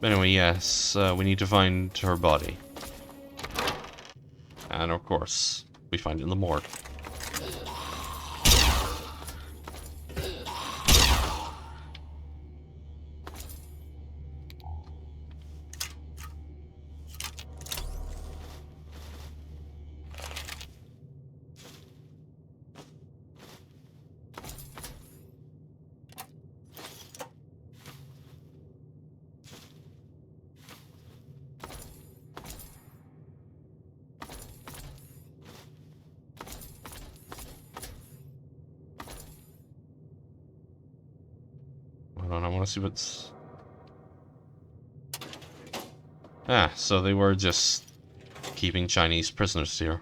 But anyway, yes, we need to find her body. And of course, we find it in the morgue. Hold on, I want to see what's... Ah, so they were just keeping Chinese prisoners here.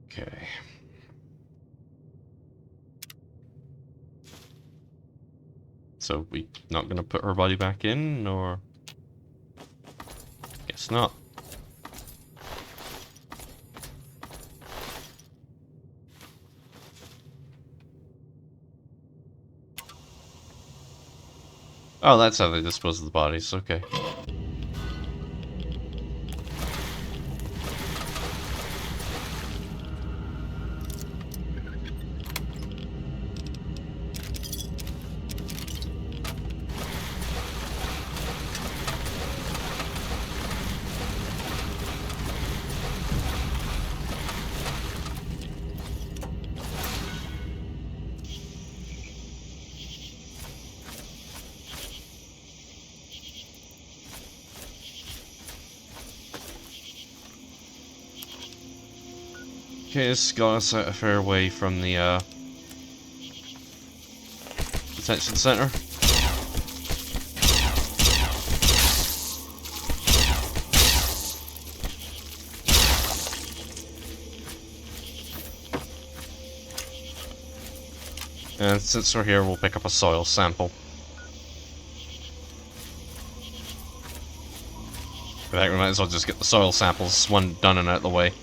Okay. So we not gonna put her body back in, or... Guess not. Oh, that's how they dispose of the bodies, okay. Okay, this got us a fair way from the detention center. And since we're here, we'll pick up a soil sample. In fact, we might as well just get the soil samples one done and out of the way.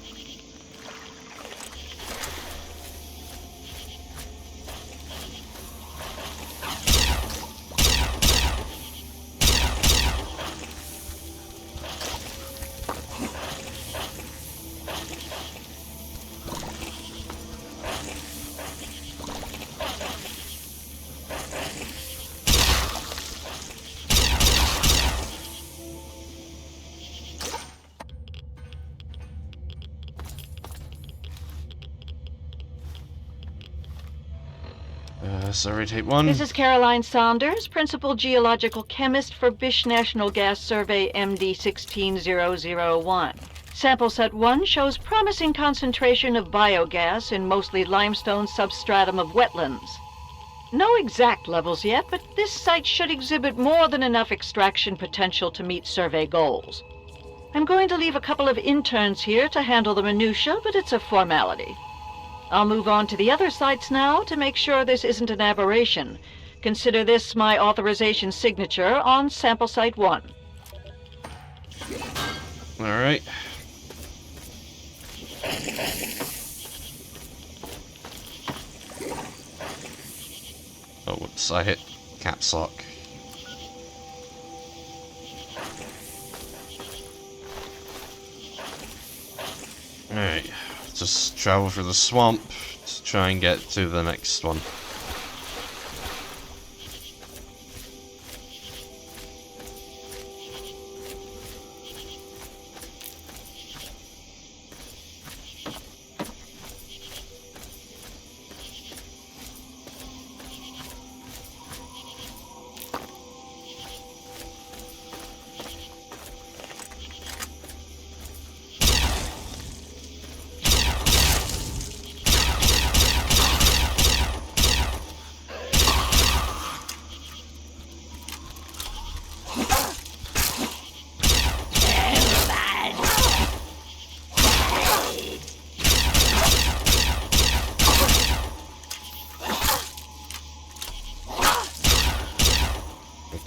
Survey tape 1. This is Caroline Saunders, Principal Geological Chemist for Bish National Gas Survey MD 16001. Sample set 1 shows promising concentration of biogas in mostly limestone substratum of wetlands. No exact levels yet, but this site should exhibit more than enough extraction potential to meet survey goals. I'm going to leave a couple of interns here to handle the minutiae, but it's a formality. I'll move on to the other sites now to make sure this isn't an aberration. Consider this my authorization signature on sample site 1. Alright. Oh, whoops, I hit caps lock. Alright. Just travel through the swamp to try and get to the next one.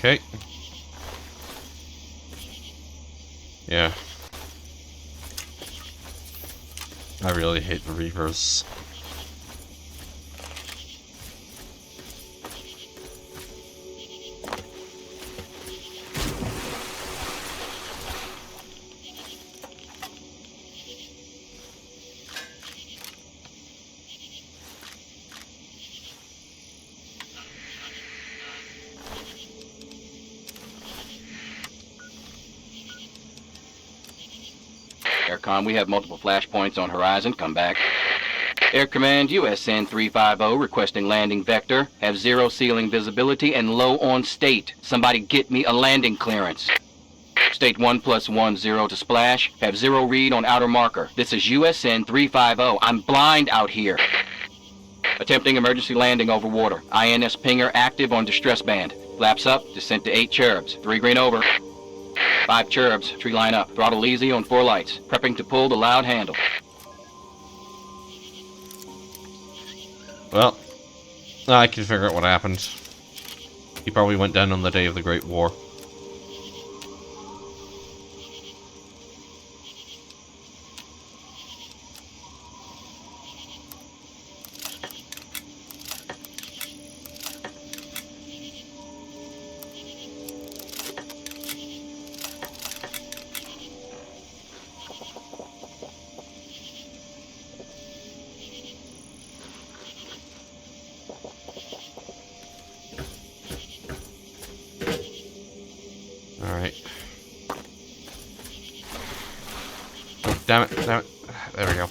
Okay. I really hate the Reapers. Aircom, we have multiple flashpoints on horizon. Come back. Air Command, USN 350, requesting landing vector. Have zero ceiling visibility and low on state. Somebody get me a landing clearance. State 1+1, 0 to splash. Have zero read on outer marker. This is USN 350. I'm blind out here. Attempting emergency landing over water. INS pinger active on distress band. Flaps up, descent to 8 cherubs. 3 green over. 5 cherubs, tree line up. Throttle easy on 4 lights. Prepping to pull the loud handle. Well, I can figure out what happened. He probably went down on the day of the Great War. Alright. Oh, damn it, damn it. There we go.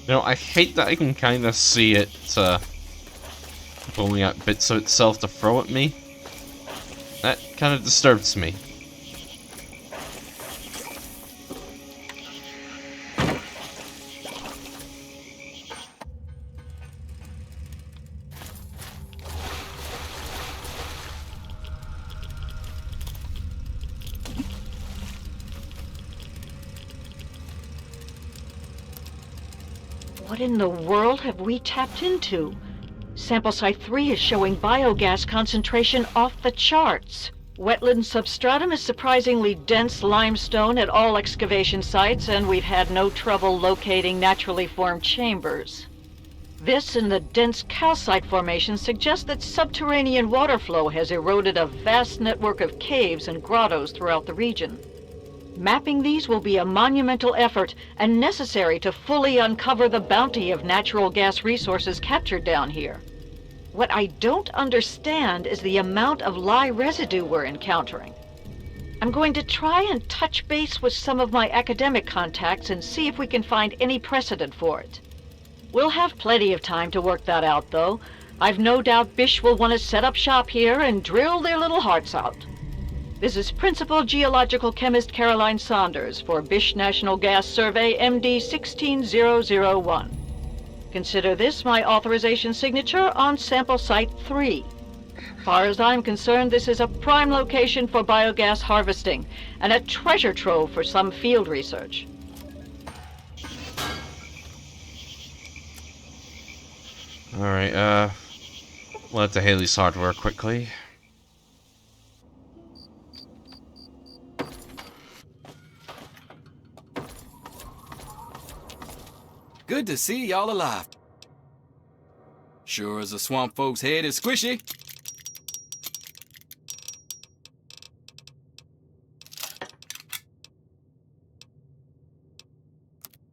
You know, I hate that I can kind of see it pulling out bits of itself to throw at me. That kind of disturbs me. What in the world have we tapped into? Sample Site 3 is showing biogas concentration off the charts. Wetland substratum is surprisingly dense limestone at all excavation sites, and we've had no trouble locating naturally formed chambers. This and the dense calcite formation suggest that subterranean water flow has eroded a vast network of caves and grottos throughout the region. Mapping these will be a monumental effort and necessary to fully uncover the bounty of natural gas resources captured down here. What I don't understand is the amount of lye residue we're encountering. I'm going to try and touch base with some of my academic contacts and see if we can find any precedent for it. We'll have plenty of time to work that out, though. I've no doubt Bish will want to set up shop here and drill their little hearts out. This is Principal Geological Chemist Caroline Saunders for Bish National Gas Survey MD 16001. Consider this my authorization signature on Sample Site 3. Far as I'm concerned, this is a prime location for biogas harvesting and a treasure trove for some field research. Alright, let the Haley's hardware quickly. Good to see y'all alive. Sure as a swamp folk's head is squishy.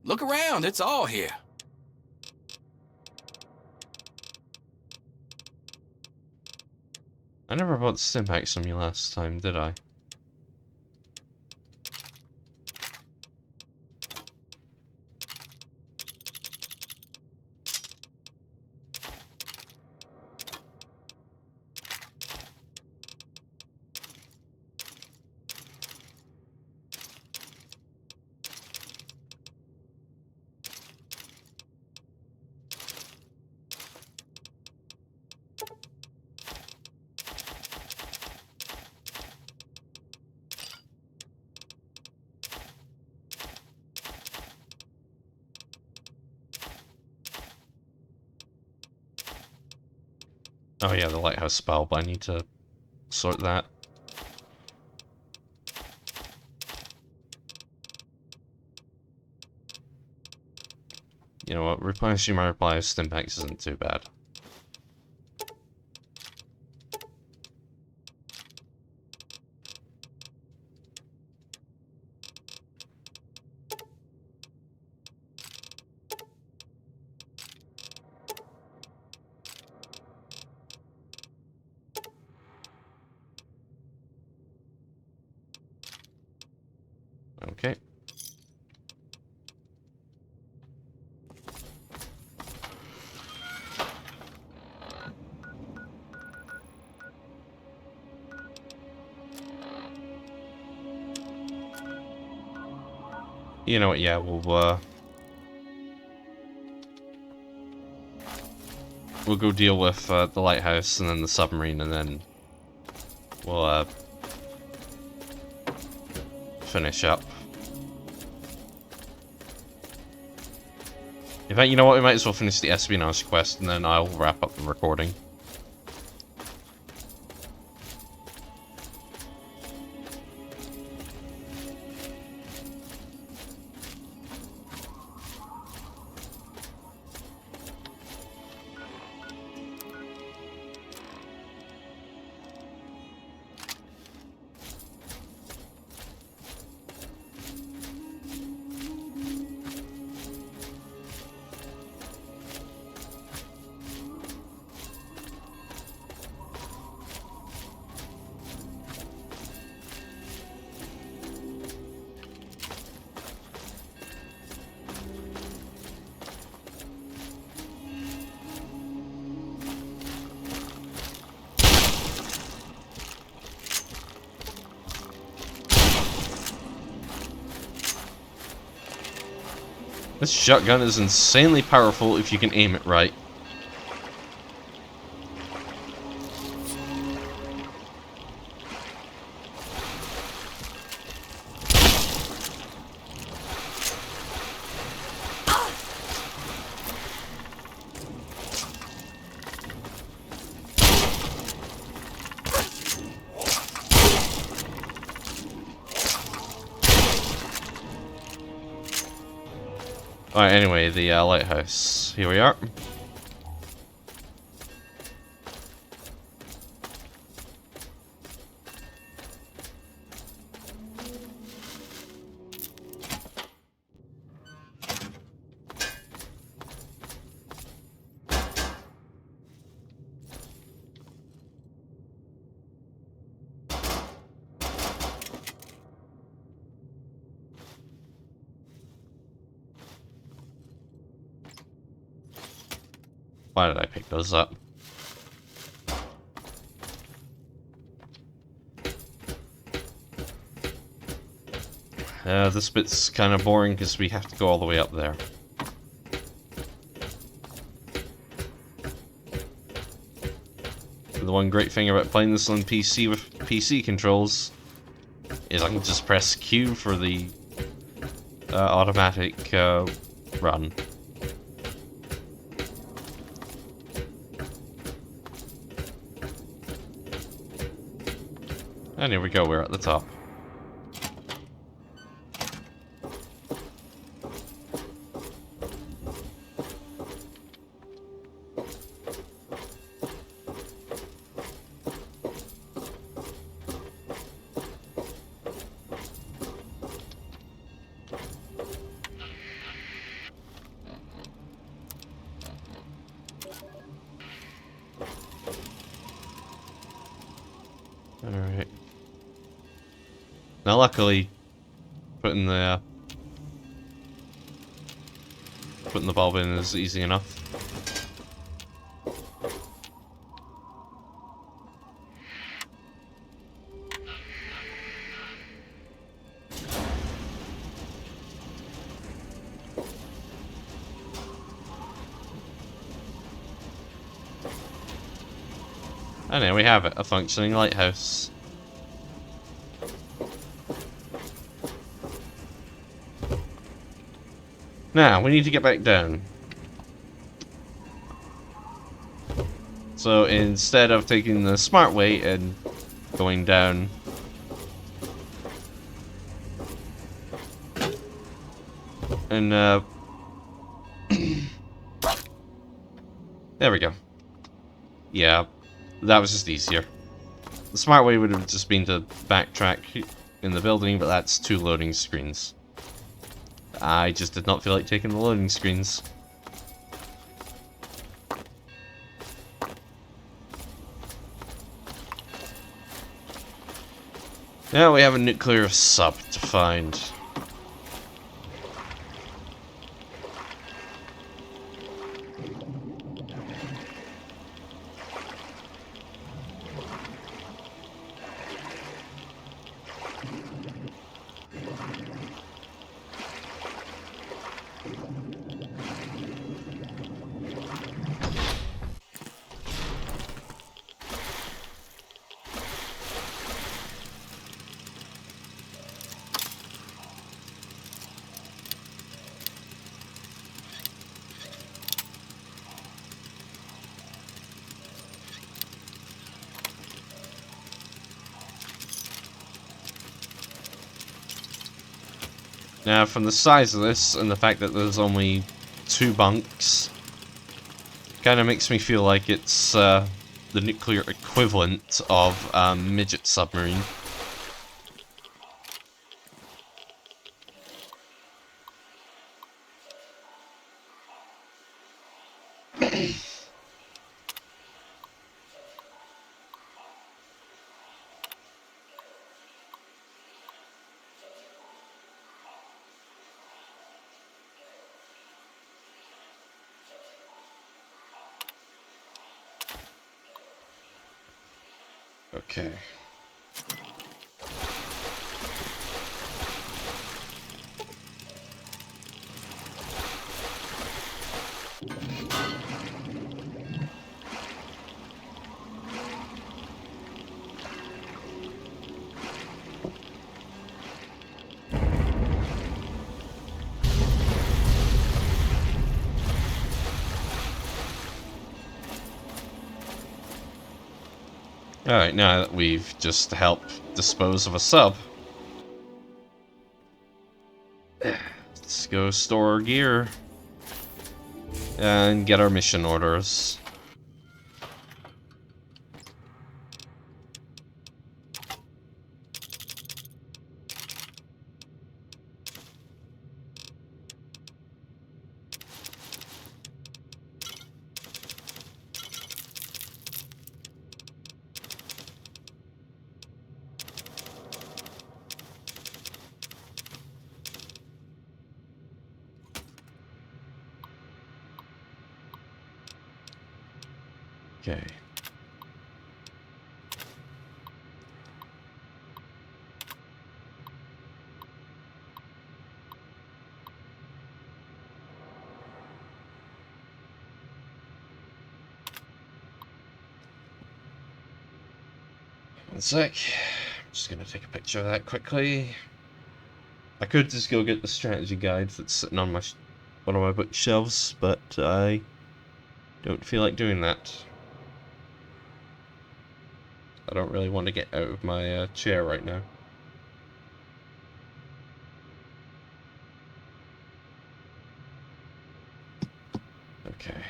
Look around, it's all here. I never bought Stimpaks from you last time, did I? Oh yeah, the lighthouse spell, but I need to sort that. You know what, replenishing my reply of Stimpaks isn't too bad. Okay. You know what, yeah, we'll go deal with the lighthouse and then the submarine, and then we'll finish up. In fact, you know what, we might as well finish the espionage quest, and then I'll wrap up the recording. This shotgun is insanely powerful if you can aim it right. Alright, anyway, the lighthouse. Here we are. Why did I pick those up? This bit's kind of boring because we have to go all the way up there. The one great thing about playing this on PC with PC controls is I can just press Q for the automatic run. And here we go, we're at the top. Alright. Now luckily, putting the bulb in is easy enough. And there we have it, a functioning lighthouse. Now, we need to get back down. So instead of taking the smart way and going down... And, there we go. Yeah, that was just easier. The smart way would have just been to backtrack in the building, but that's 2 loading screens. I just did not feel like taking the loading screens. Now we have a nuclear sub to find. Now, from the size of this, and the fact that there's only 2 bunks, kind of makes me feel like it's the nuclear equivalent of midget submarine. Okay. Alright, now that we've just helped dispose of a sub, let's go store our gear and get our mission orders. Okay. One sec. I'm just gonna take a picture of that quickly. I could just go get the strategy guide that's sitting on one of my bookshelves, but I don't feel like doing that. I don't really want to get out of my chair right now. Okay.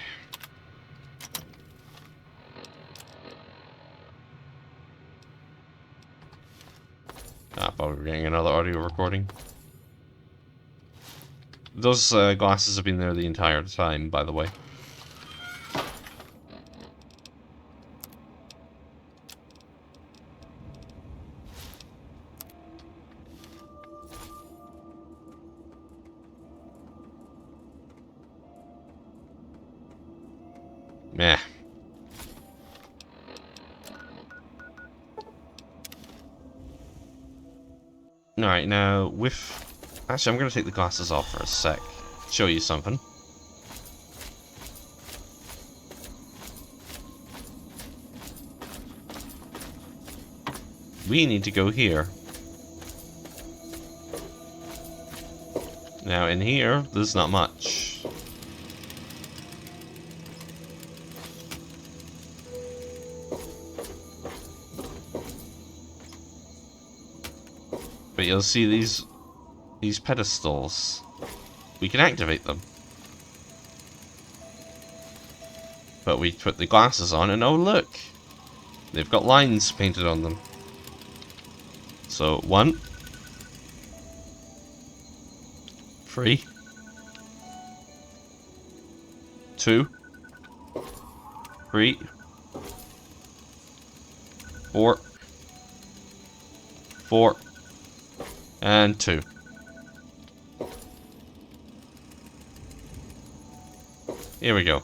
I thought we were getting another audio recording. Those glasses have been there the entire time, by the way. Meh. Alright, now with... Actually, I'm going to take the glasses off for a sec. Show you something. We need to go here. Now in here, there's not much. But you'll see these pedestals. We can activate them. But we put the glasses on and oh look! They've got lines painted on them. So 1, 3, 2, 3, 4, 4, and 2. Here we go.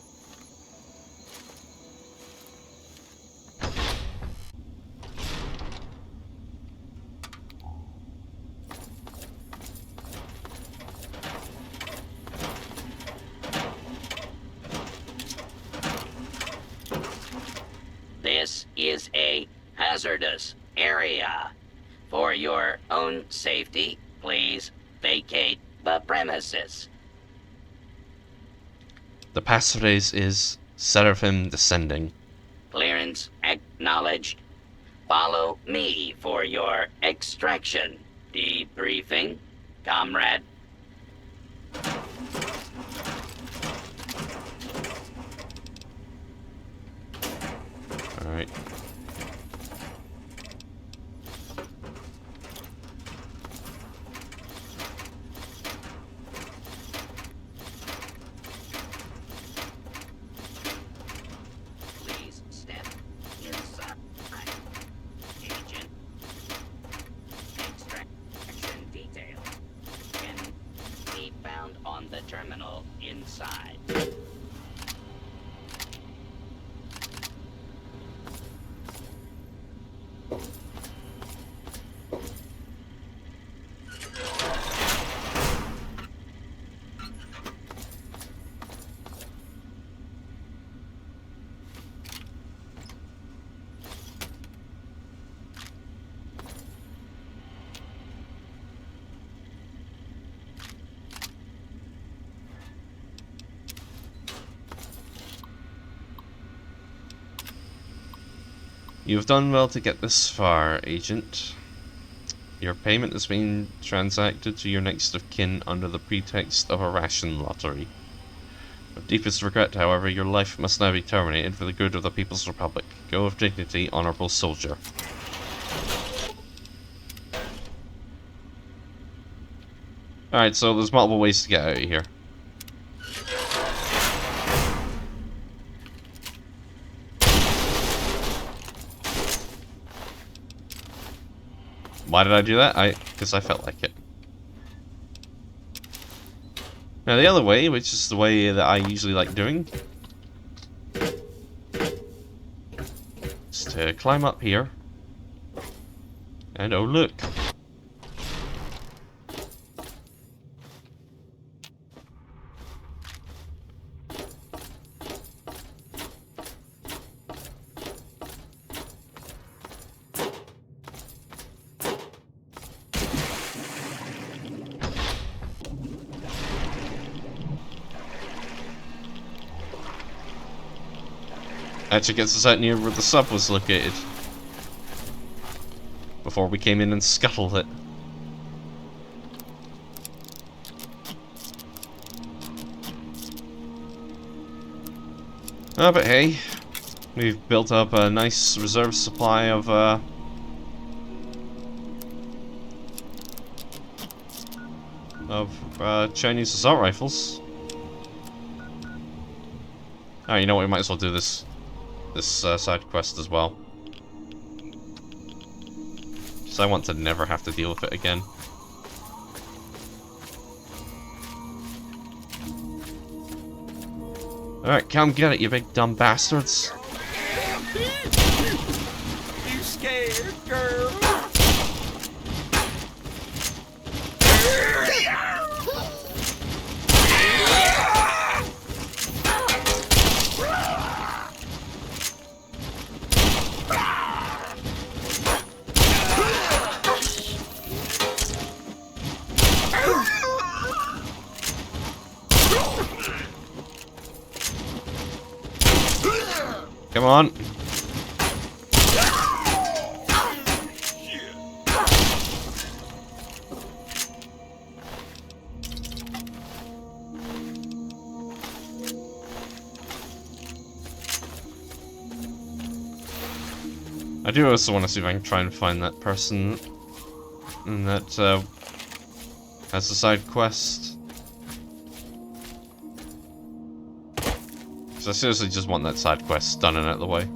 This is a hazardous area. For your own safety, please vacate the premises. The passphrase is Seraphim Descending. Clearance acknowledged. Follow me for your extraction. Debriefing, comrade. Alright. Please step inside. Agent. Extraction detail can be found on the terminal inside. You've done well to get this far, Agent. Your payment has been transacted to your next of kin under the pretext of a ration lottery. With deepest regret, however, your life must now be terminated for the good of the People's Republic. Go with dignity, honorable soldier. Alright, so there's multiple ways to get out of here. Why did I do that? Because I felt like it. Now the other way, which is the way that I usually like doing, is to climb up here. And oh look! Actually gets us out near where the sub was located. Before we came in and scuttled it. Oh, but hey, we've built up a nice reserve supply of Chinese assault rifles. Oh, you know what? We might as well do this side quest as well. Because I want to never have to deal with it again. Alright, come get it, you big dumb bastards. You scared, girl? Come on. I do also want to see if I can try and find that person that has a side quest. So I seriously just want that side quest done and out of the way.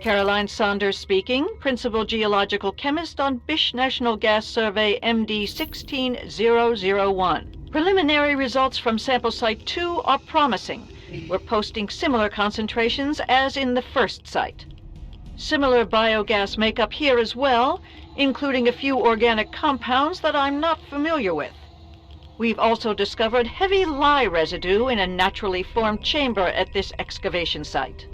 Caroline Saunders speaking, Principal Geological Chemist on Bish National Gas Survey MD 16001. Preliminary results from sample site 2 are promising. We're posting similar concentrations as in the first site. Similar biogas makeup here as well, including a few organic compounds that I'm not familiar with. We've also discovered heavy lye residue in a naturally formed chamber at this excavation site.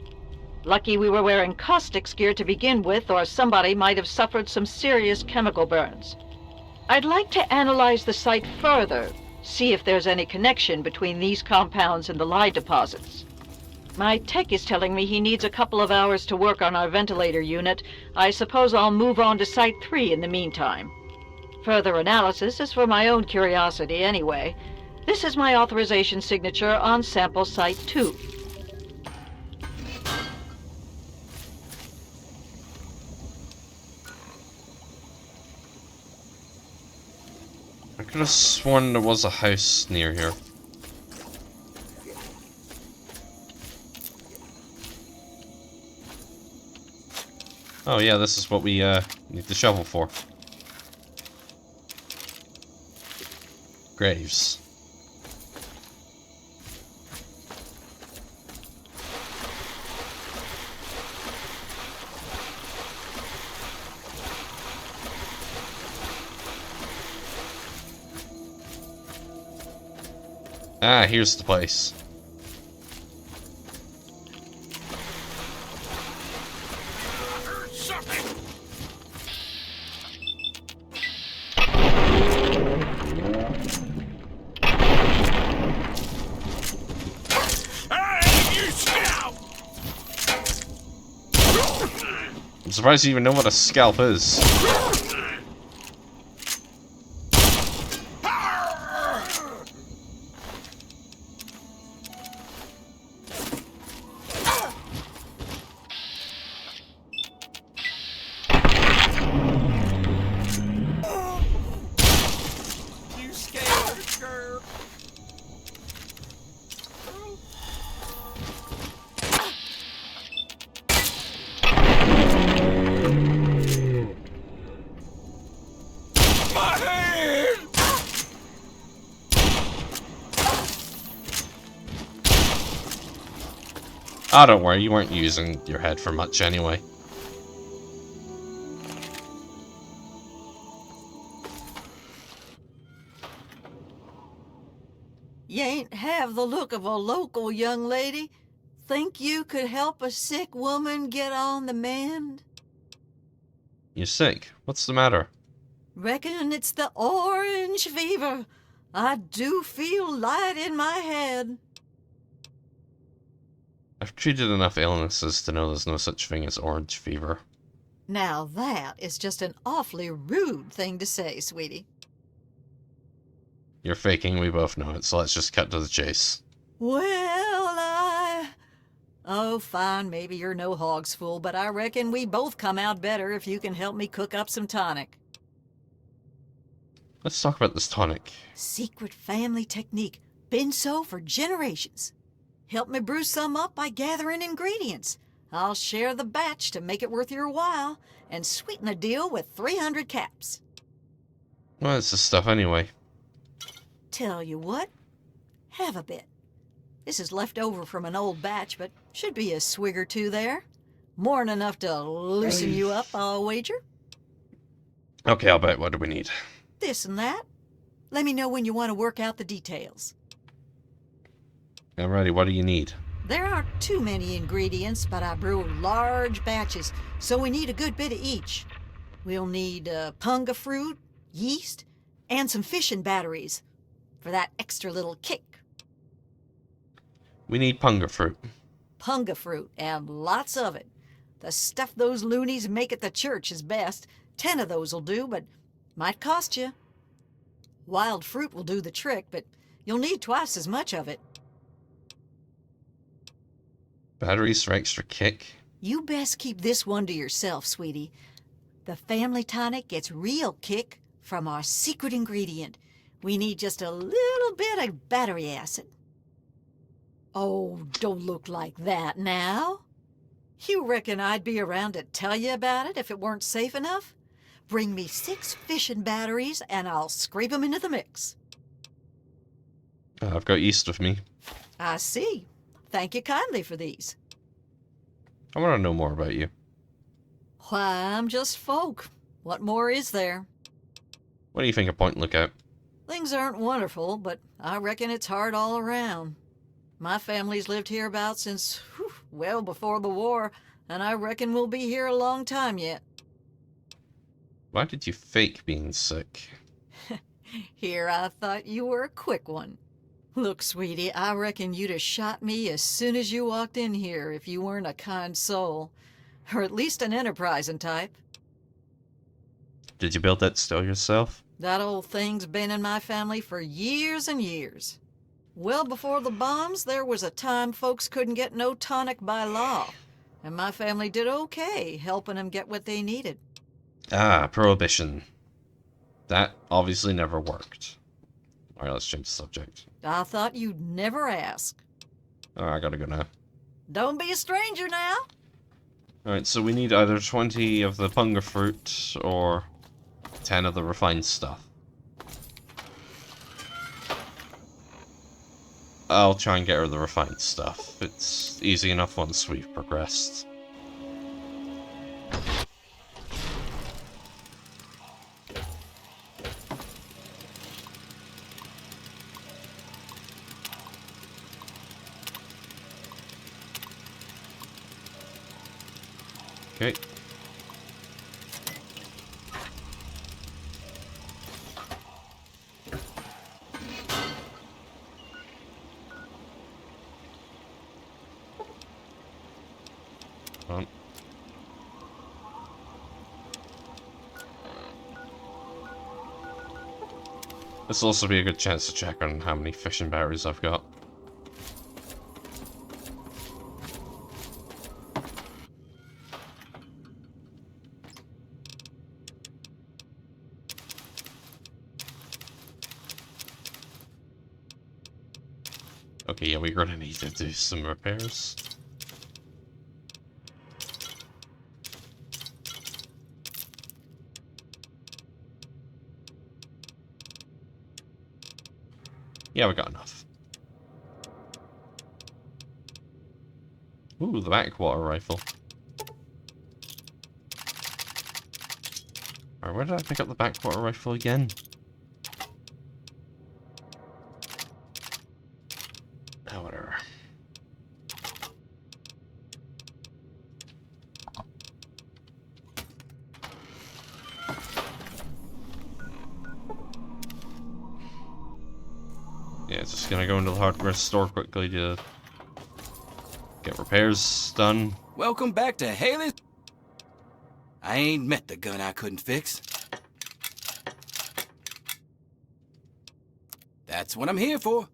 Lucky we were wearing caustics gear to begin with, or somebody might have suffered some serious chemical burns. I'd like to analyze the site further, see if there's any connection between these compounds and the lye deposits. My tech is telling me he needs a couple of hours to work on our ventilator unit. I suppose I'll move on to Site 3 in the meantime. Further analysis is for my own curiosity anyway. This is my authorization signature on sample Site 2. I could have sworn there was a house near here. Oh yeah, this is what we need the shovel for. Graves. Ah, here's the place. I'm surprised you even know what a scalp is. You scared, girl? My hand! Ah, don't worry, you weren't using your head for much anyway. You ain't have the look of a local young lady. Think you could help a sick woman get on the mend? You're sick. What's the matter? Reckon it's the orange fever. I do feel light in my head. I've treated enough illnesses to know there's no such thing as orange fever. Now that is just an awfully rude thing to say, sweetie. You're faking, we both know it, so let's just cut to the chase. Oh, fine, maybe you're no hog's fool, but I reckon we both come out better if you can help me cook up some tonic. Let's talk about this tonic. Secret family technique. Been so for generations. Help me brew some up by gathering ingredients. I'll share the batch to make it worth your while and sweeten the deal with 300 caps. Well, it's the stuff anyway. Tell you what, have a bit. This is left over from an old batch, but should be a swig or two there. More'n enough to loosen you up, I'll wager. Okay, I'll bet. What do we need? This and that. Let me know when you want to work out the details. Alrighty, what do you need? There aren't too many ingredients, but I brew large batches, so we need a good bit of each. We'll need punga fruit, yeast, and some fishing batteries for that extra little kick. We need punga fruit. Punga fruit, and lots of it. The stuff those loonies make at the church is best. 10 of those will do, but might cost you. Wild fruit will do the trick, but you'll need twice as much of it. Batteries for extra kick? You best keep this one to yourself, sweetie. The family tonic gets real kick from our secret ingredient. We need just a little bit of battery acid. Oh, don't look like that now. You reckon I'd be around to tell you about it if it weren't safe enough? Bring me 6 fishing batteries and I'll scrape them into the mix. I've got yeast with me. I see. Thank you kindly for these. I want to know more about you. Why, I'm just folk. What more is there? What do you think of Point Lookout? Things aren't wonderful, but I reckon it's hard all around. My family's lived here about since, well before the war, and I reckon we'll be here a long time yet. Why did you fake being sick? Here, I thought you were a quick one. Look, sweetie, I reckon you'd have shot me as soon as you walked in here if you weren't a kind soul. Or at least an enterprising type. Did you build that still yourself? That old thing's been in my family for years and years. Well before the bombs, there was a time folks couldn't get no tonic by law. And my family did okay helping them get what they needed. Ah, Prohibition. That obviously never worked. Alright, let's change the subject. I thought you'd never ask. Alright, I gotta go now. Don't be a stranger now. Alright, so we need either 20 of the punga fruit or 10 of the refined stuff. I'll try and get her the refined stuff. It's easy enough once we've progressed. Okay. On. This will also be a good chance to check on how many fishing batteries I've got. Okay, yeah, we're gonna need to do some repairs. Yeah, we got enough. Ooh, the backwater rifle. Alright, where did I pick up the backwater rifle again? Oh, whatever. Yeah, just gonna go into the hardware store quickly to get repairs done. Welcome back to Haley's. I ain't met the gun I couldn't fix. That's what I'm here for.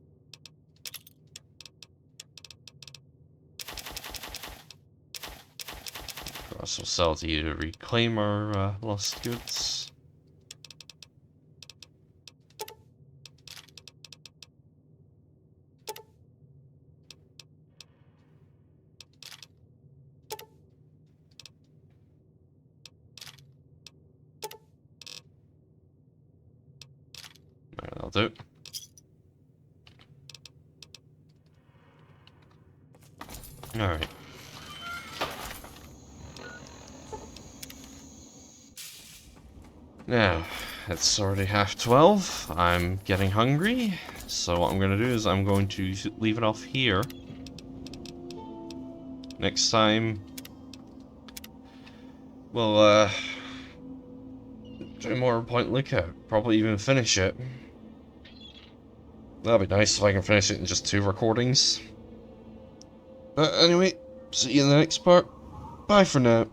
We'll also sell to you to reclaim our lost goods. do. Alright. Now, it's already 12:30. I'm getting hungry. So what I'm going to do is I'm going to leave it off here. Next time, we'll do more Point Lookout. Probably even finish it. That'd be nice if I can finish it in just 2 recordings. But anyway, see you in the next part. Bye for now.